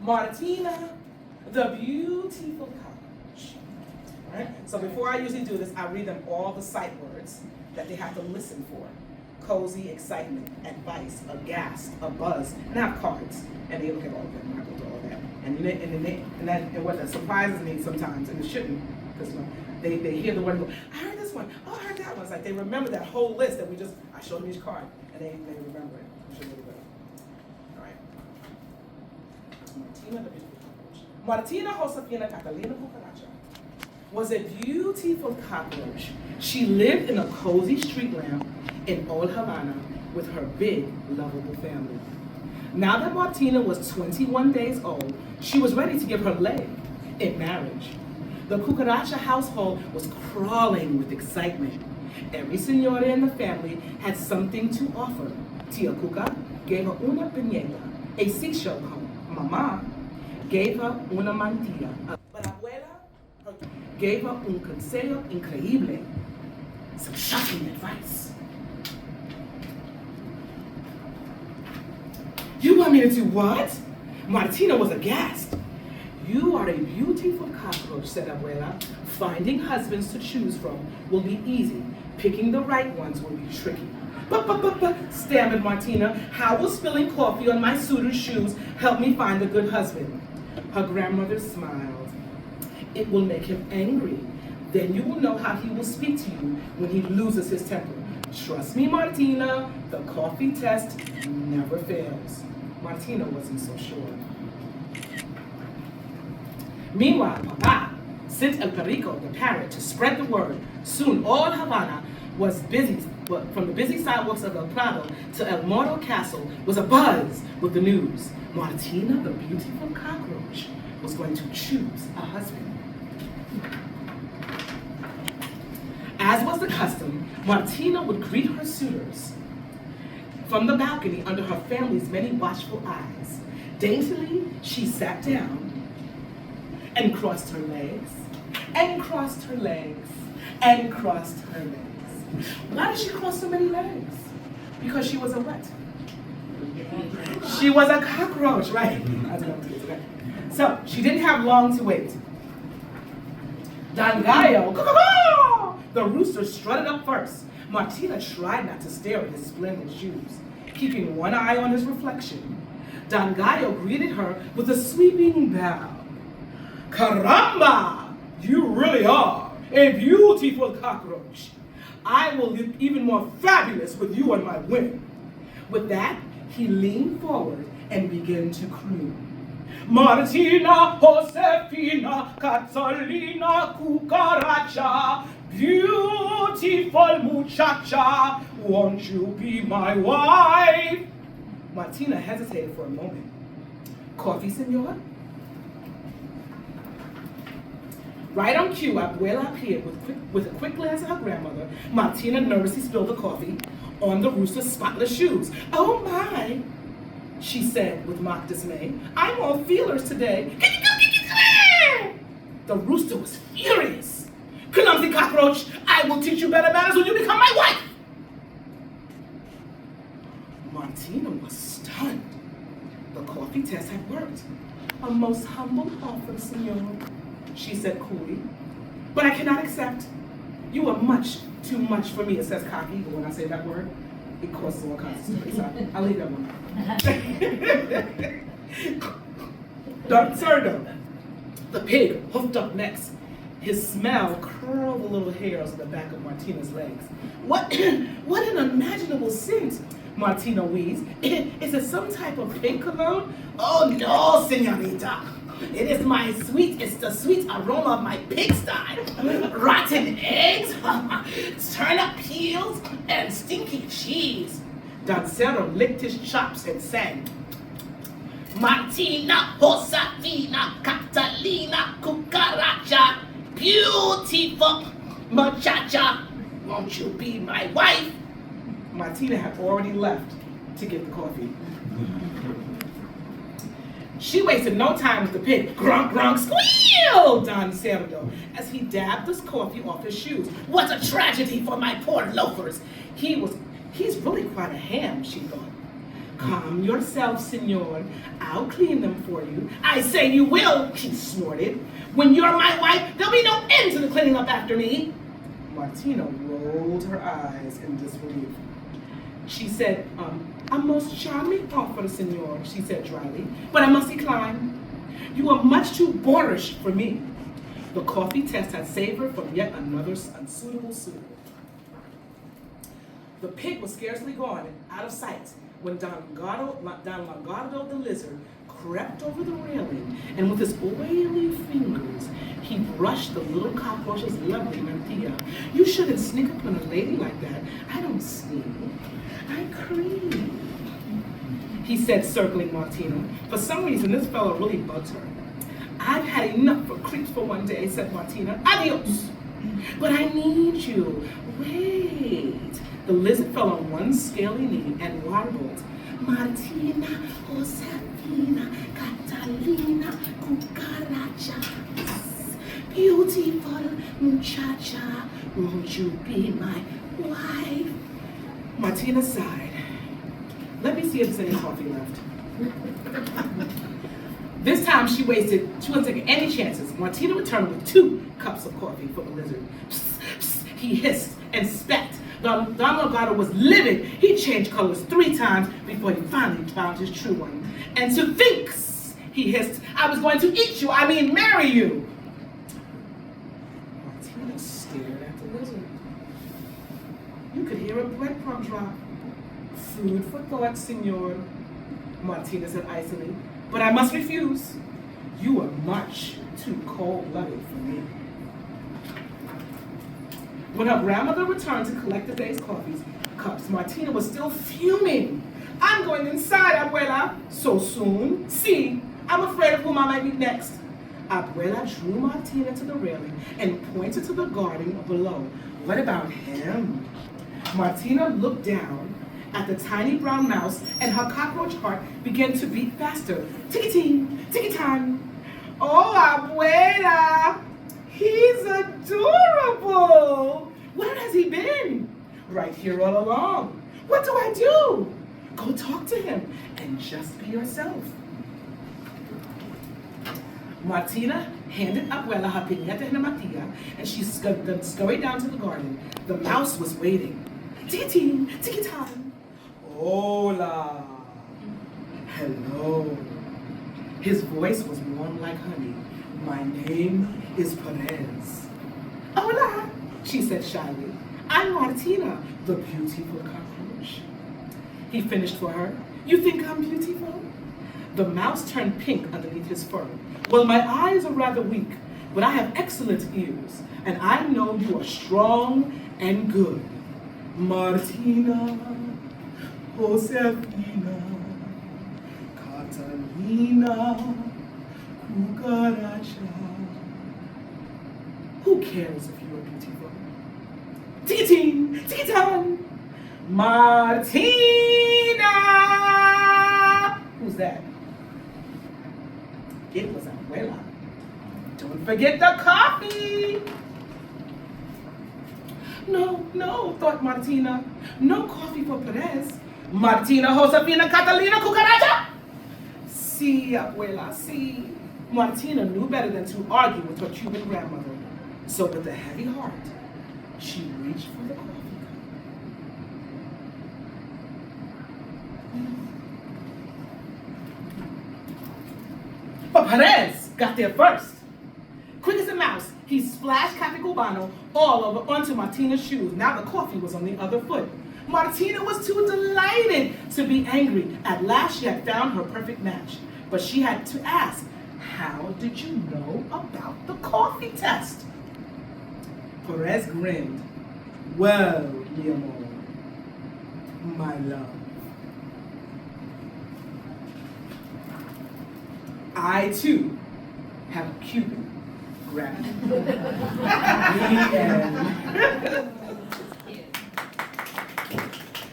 Martina the Beautiful Cockroach. All right? So before I usually do this, I read them all the sight words that they have to listen for. Cozy, excitement, advice, aghast, a buzz, and I have cards. And they look at all of them, I go through all of that. And what that surprises me sometimes, and it shouldn't, because they hear the word and go, I heard this one, oh, I heard that one. It's like they remember that whole list that I showed them each card, and they remember it. It should really good. All right. Martina the Beautiful Cockroach. Martina Josefina Catalina Cucaracha was a beautiful cockroach. She lived in a cozy street lamp in Old Havana with her big, lovable family. Now that Martina was 21 days old, she was ready to give her leg in marriage. The Cucaracha household was crawling with excitement. Every señora in the family had something to offer. Tia Cuca gave her una piñeta, a seashell cone. Mama gave her una mantilla. But Abuela gave her un consejo increíble, some shocking advice. You want me to do what? Martina was aghast. You are a beautiful cockroach, said Abuela. Finding husbands to choose from will be easy. Picking the right ones will be tricky. But, stammered Martina, how will spilling coffee on my suitor's shoes help me find a good husband? Her grandmother smiled. It will make him angry. Then you will know how he will speak to you when he loses his temper. Trust me, Martina, the coffee test never fails. Martina wasn't so sure. Meanwhile, Papa sent El Perico, the parrot, to spread the word. Soon all Havana was busy, from the busy sidewalks of El Prado to El Moro Castle was abuzz with the news. Martina, the Beautiful Cockroach, was going to choose a husband. As was the custom, Martina would greet her suitors from the balcony under her family's many watchful eyes. Daintily, she sat down and crossed her legs, and crossed her legs, and crossed her legs. Why did she cross so many legs? Because she was a what? She was a cockroach, right? So, she didn't have long to wait. Don Gallo, the rooster strutted up first. Martina tried not to stare at his splendid shoes, keeping one eye on his reflection. Don Gallo greeted her with a sweeping bow. Caramba! You really are a beautiful cockroach. I will look even more fabulous with you on my wing. With that, he leaned forward and began to croon. Martina, Josefina, Catalina, Cucaracha, beautiful muchacha, won't you be my wife? Martina hesitated for a moment. Coffee, senor? Right on cue, Abuela appeared with a quick glance at her grandmother. Martina nervously spilled the coffee on the rooster's spotless shoes. Oh my, she said with mock dismay. I'm all feelers today. The rooster was furious. Clumsy cockroach, I will teach you better manners when you become my wife. Martina was stunned. The coffee test had worked. A most humble offer, senor, she said coolly. But I cannot accept. You are much too much for me, it says cocky, but when I say that word, it causes all kinds of stories. So I'll leave that one. Cerdo, the pig, hoofed up next. His smell curled the little hairs on the back of Martina's legs. What an unimaginable scent, Martina wheezed. Is it some type of pig cologne? Oh no, señorita. It's the sweet aroma of my pigsty. Rotten eggs, turnip peels, and stinky cheese. Dancero licked his chops and sang. Martina, Josefina, Catalina, Cucaracha, beautiful muchacha, won't you be my wife? Martina had already left to get the coffee. She wasted no time with the pig. Grunk, grunk, squeal, Don Cerdo, as he dabbed his coffee off his shoes. What a tragedy for my poor loafers. He's really quite a ham, she thought. Calm yourself, senor. I'll clean them for you. I say you will, she snorted. When you're my wife, there'll be no end to the cleaning up after me. Martina rolled her eyes in disbelief. She said, a most charming offer, senor, she said dryly, but I must decline. You are much too boorish for me. The coffee test had saved her from yet another unsuitable suitor. The pig was scarcely gone and out of sight when Don Longardo the lizard crept over the railing, and with his oily fingers, he brushed the little cockroach's lovely mantilla. You shouldn't sneak up on a lady like that. I don't sneak, I creep, he said, circling Martina. For some reason, this fellow really bugs her. I've had enough of creeps for one day, said Martina. Adios. But I need you. Wait. The lizard fell on one scaly knee and warbled. Martina, Josefina, Catalina, Cucarachas. Beautiful muchacha, won't you be my wife? Martina sighed. Let me see if there's any coffee left. This time she wasn't taking any chances. Martina returned with 2 cups of coffee for the lizard. Psst, psst, he hissed and spat. Don Longardo was livid. He changed colors 3 times before he finally found his true one. And to think, he hissed, I was going to eat you, I mean marry you. Martina stared at the lizard. You could hear a breadcrumb drop. Food for thought, senor, Martina said icily. But I must refuse. You are much too cold-blooded for me. When her grandmother returned to collect the day's cups, Martina was still fuming. I'm going inside, Abuela. So soon? See, I'm afraid of whom I might meet next. Abuela drew Martina to the railing and pointed to the garden below. What about him? Martina looked down at the tiny brown mouse, and her cockroach heart began to beat faster. Ticky-ting, ticky-tang. Oh, Abuela, he's adorable. Where has he been? Right here all along. What do I do? Go talk to him and just be yourself. Martina handed Abuela her piñata and mantilla, and she scurried down to the garden. The mouse was waiting. Ticky-ting, ticky-tang. Hola. Hello. His voice was warm like honey. My name is Perez. Hola, she said shyly. I'm Martina, the beautiful cockroach. He finished for her. You think I'm beautiful? The mouse turned pink underneath his fur. Well, my eyes are rather weak, but I have excellent ears, and I know you are strong and good. Martina, Josefina, Catalina, Cucaracha. Who cares if you are beautiful? Ticky-ting, ticky-tang. Martina! Who's that? It was Abuela. Don't forget the coffee. No, thought Martina. No coffee for Perez. Martina, Josefina, Catalina, Cucaracha? See, Abuela, see. Martina knew better than to argue with her Cuban grandmother. So with a heavy heart, she reached for the coffee cup. But Perez got there first. Quick as a mouse, he splashed Cafe Cubano all over onto Martina's shoes. Now the coffee was on the other foot. Martina was too delighted to be angry. At last she had found her perfect match. But she had to ask, how did you know about the coffee test? Perez grinned. Well, mi amor, my love, I too have a Cuban grandmother. The end.